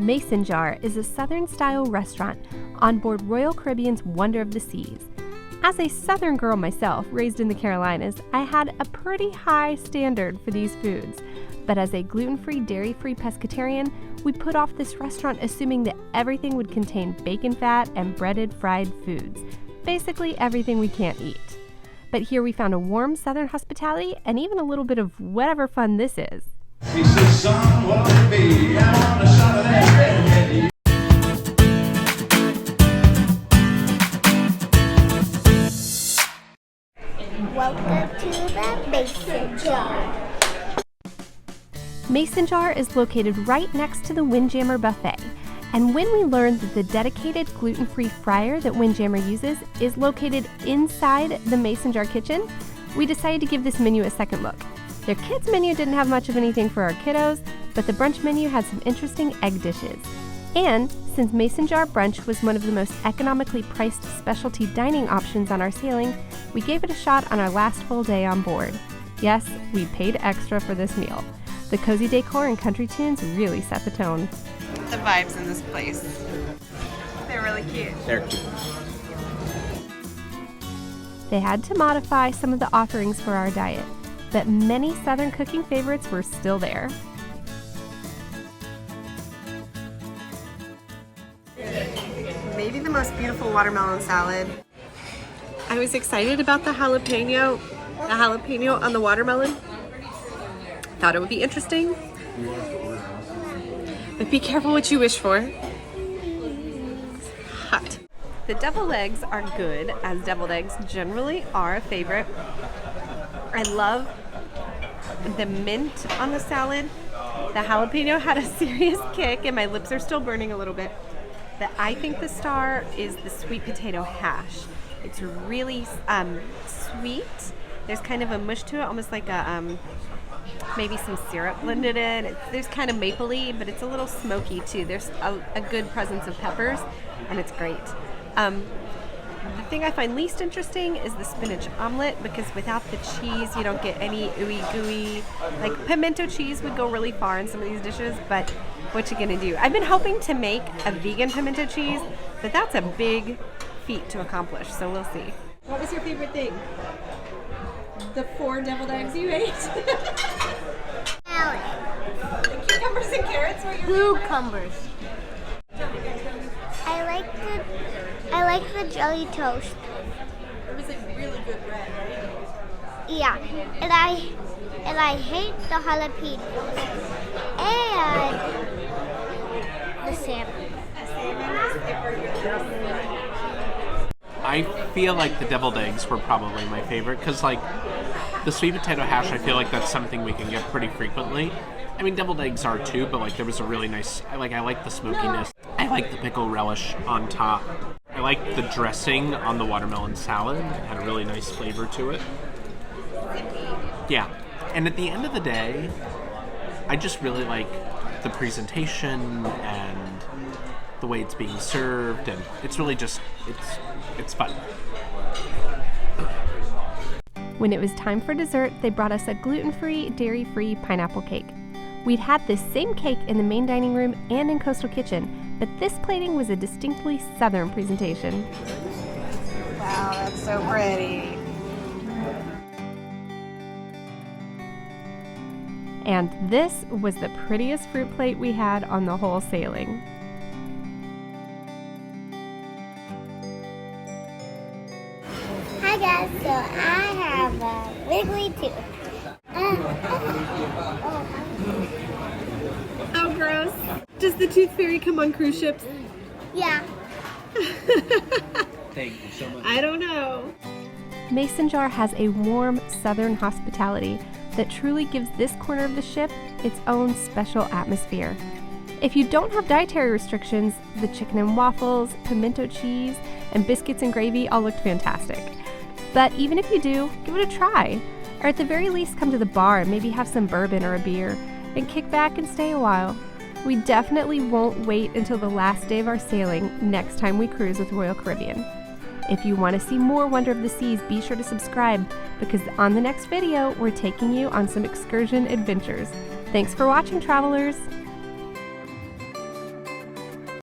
Mason Jar is a Southern-style restaurant on board Royal Caribbean's Wonder of the Seas. As a Southern girl myself, raised in the Carolinas, I had a pretty high standard for these foods. But as a gluten-free, dairy-free pescatarian, we put off this restaurant assuming that everything would contain bacon fat and breaded fried foods. Basically everything we can't eat. But here we found a warm Southern hospitality and even a little bit of whatever fun this is. He says, son, what'll it be? I want a shot of that red. Welcome to the Mason Jar. Mason Jar is located right next to the Windjammer Buffet. And when we learned that the dedicated gluten-free fryer that Windjammer uses is located inside the Mason Jar kitchen, we decided to give this menu a second look. Their kids menu didn't have much of anything for our kiddos, but the brunch menu had some interesting egg dishes. And since Mason Jar Brunch was one of the most economically priced specialty dining options on our sailing, we gave it a shot on our last full day on board. Yes, we paid extra for this meal. The cozy decor and country tunes really set the tone. The vibes in this place. They're really cute. They're cute. They had to modify some of the offerings for our diet, but many Southern cooking favorites were still there. Maybe the most beautiful watermelon salad. I was excited about the jalapeno on the watermelon. Thought it would be interesting. But be careful what you wish for. Hot. The deviled eggs are good, as deviled eggs generally are a favorite. I love the mint on the salad. The jalapeno had a serious kick and my lips are still burning a little bit. But I think the star is the sweet potato hash. It's really sweet. There's kind of a mush to it, almost like a maybe some syrup blended in. There's kind of mapley, but it's a little smoky too. There's a good presence of peppers, and it's great. The thing I find least interesting is the spinach omelet, because without the cheese, you don't get any ooey gooey. Like pimento cheese would go really far in some of these dishes, but what you gonna do? I've been hoping to make a vegan pimento cheese, but that's a big feat to accomplish, so we'll see. What was your favorite thing? The 4 deviled eggs you ate? The cucumbers and carrots were your Cucumbers. I like the jelly toast. It was a really good bread, right? Yeah, and I hate the jalapenos and the salmon. I feel like the deviled eggs were probably my favorite because, like, the sweet potato hash, I feel like that's something we can get pretty frequently. I mean, deviled eggs are too, but like there was a really nice. I like the smokiness. I like the pickle relish on top. I like the dressing on the watermelon salad. It had a really nice flavor to it. Yeah, and at the end of the day, I just really like the presentation and the way it's being served, and it's really just it's fun. When it was time for dessert, they brought us a gluten-free, dairy-free pineapple cake. We'd had this same cake in the main dining room and in Coastal Kitchen, but this plating was a distinctly Southern presentation. Wow, that's so pretty. And this was the prettiest fruit plate we had on the whole sailing. Hi guys, so I have a wiggly tooth. Oh, gross. Does the tooth fairy come on cruise ships? Yeah. Thank you so much. I don't know. Mason Jar has a warm Southern hospitality that truly gives this corner of the ship its own special atmosphere. If you don't have dietary restrictions, the chicken and waffles, pimento cheese, and biscuits and gravy all looked fantastic. But even if you do, give it a try. Or at the very least, come to the bar and maybe have some bourbon or a beer, and kick back and stay a while. We definitely won't wait until the last day of our sailing next time we cruise with Royal Caribbean. If you want to see more Wonder of the Seas, be sure to subscribe, because on the next video, we're taking you on some excursion adventures. Thanks for watching, travelers!